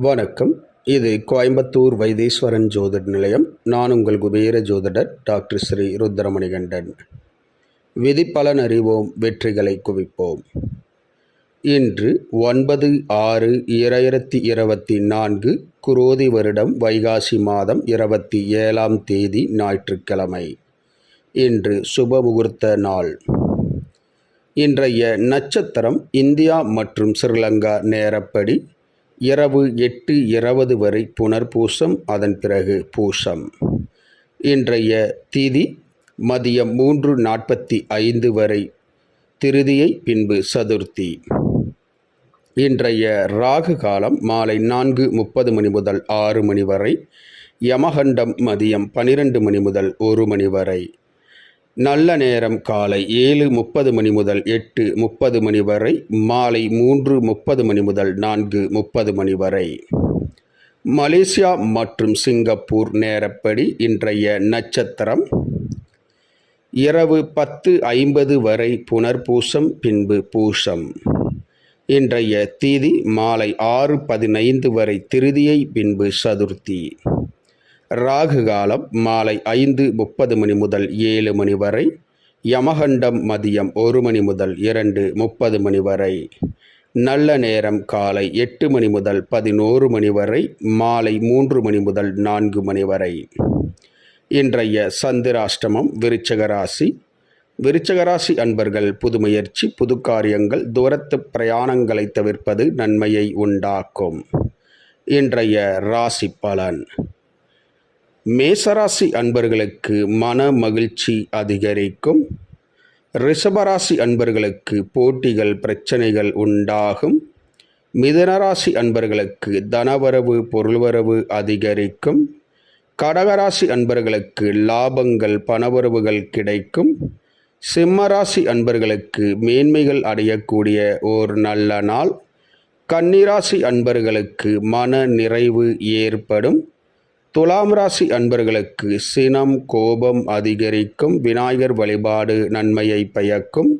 வணக்கம். இது கோயம்புத்தூர் வைத்தீஸ்வரன் ஜோதிட நிலையம். நான் உங்கள் குபேர ஜோதிடர் டாக்டர் ஸ்ரீ ருத்ரமணிகண்டன். விதிப்பலன் அறிவோம், வெற்றிகளை குவிப்போம். இன்று 9/6/2024 குரோதி வருடம் வைகாசி மாதம் 27ஆம் தேதி ஞாயிற்றுக்கிழமை. இன்று சுப முகூர்த்த நாள். இன்றைய நட்சத்திரம் இந்தியா மற்றும் ஸ்ரீலங்கா நேரப்படி இரவு 8:20 வரை புனர்பூசம், அதன் பிறகு பூசம். இன்றைய திதி மதியம் 3:45 வரை திருதியை, பின்பு சதுர்த்தி. இன்றைய ராகு காலம் மாலை 4:30 மணி முதல் 6 மணி வரை. யமகண்டம் மதியம் 12 மணி முதல் 1 மணி வரை. நல்ல நேரம் காலை 7:30 மணி முதல் 8:30 மணி வரை. மாலை 3:30 மணி முதல் 4:30 மணி வரை. மலேசியா மற்றும் சிங்கப்பூர் நேரப்படி இன்றைய நட்சத்திரம் இரவு 10:50 வரை புனர்பூசம், பின்பு பூசம். இன்றைய திதி மாலை 6:15 வரை திருதியை, பின்பு சதுர்த்தி. ராகு காலம் மாலை 5:30 மணி முதல் 7 மணி வரை. யமகண்டம் மதியம் 1 மணி முதல் 2:30 மணி வரை. நல்ல நேரம் காலை 8 மணி முதல் 11 மணி வரை. மாலை 3 மணி முதல் 4 மணி வரை. இன்றைய சந்திராஷ்டமம் விருச்சிக ராசி. விருச்சிக ராசி அன்பர்கள் புது முயற்சி, புது காரியங்கள், தூரத்து பிரயாணங்களை தவிர்ப்பது நன்மையை உண்டாக்கும். இன்றைய ராசி பலன். மேசராசி அன்பர்களுக்கு மன மகிழ்ச்சி அதிகரிக்கும். ரிஷபராசி அன்பர்களுக்கு போட்டிகள், பிரச்சனைகள் உண்டாகும். மிதுனராசி அன்பர்களுக்கு தனவரவு, பொருள்வரவு அதிகரிக்கும். கடகராசி அன்பர்களுக்கு லாபங்கள், பணவரவுகள் கிடைக்கும். சிம்மராசி அன்பர்களுக்கு மேன்மைகள் அடையக்கூடிய ஓர் நல்ல நாள். கன்னிராசி அன்பர்களுக்கு மன நிறைவு ஏற்படும். துலாம் ராசி அன்பர்களுக்கு சினம், கோபம் அதிகரிக்கும். விநாயகர் வழிபாடு நன்மையை பயக்கும்.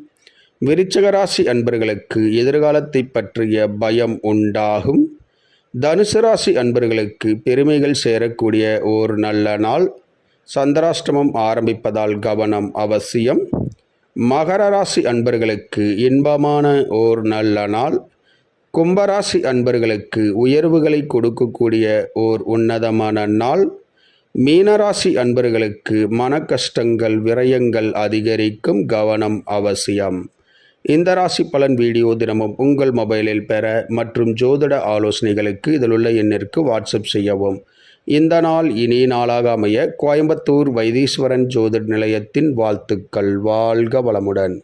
விருச்சிக ராசி அன்பர்களுக்கு எதிர்காலத்தை பற்றிய பயம் உண்டாகும். தனுசு ராசி அன்பர்களுக்கு பெருமைகள் சேரக்கூடிய ஓர் நல்ல நாள். சந்திராஷ்டமம் ஆரம்பிப்பதால் கவனம் அவசியம். மகர ராசி அன்பர்களுக்கு இன்பமான ஓர் நல்ல நாள். கும்பராசி அன்பர்களுக்கு உயர்வுகளை கொடுக்கக்கூடிய ஓர் உன்னதமான நாள். மீனராசி அன்பர்களுக்கு மன கஷ்டங்கள், விரயங்கள் அதிகரிக்கும். கவனம் அவசியம். இந்த ராசி பலன் வீடியோ தினமும் உங்கள் மொபைலில் பெற மற்றும் ஜோதிட ஆலோசனைகளுக்கு இதிலுள்ள எண்ணிற்கு வாட்ஸ்அப் செய்யவும். இந்த நாள் இனிய நாளாக அமைய கோயம்புத்தூர் வைத்தீஸ்வரன் ஜோதிட நிலையத்தின் வாழ்த்துக்கள். வாழ்க வளமுடன்.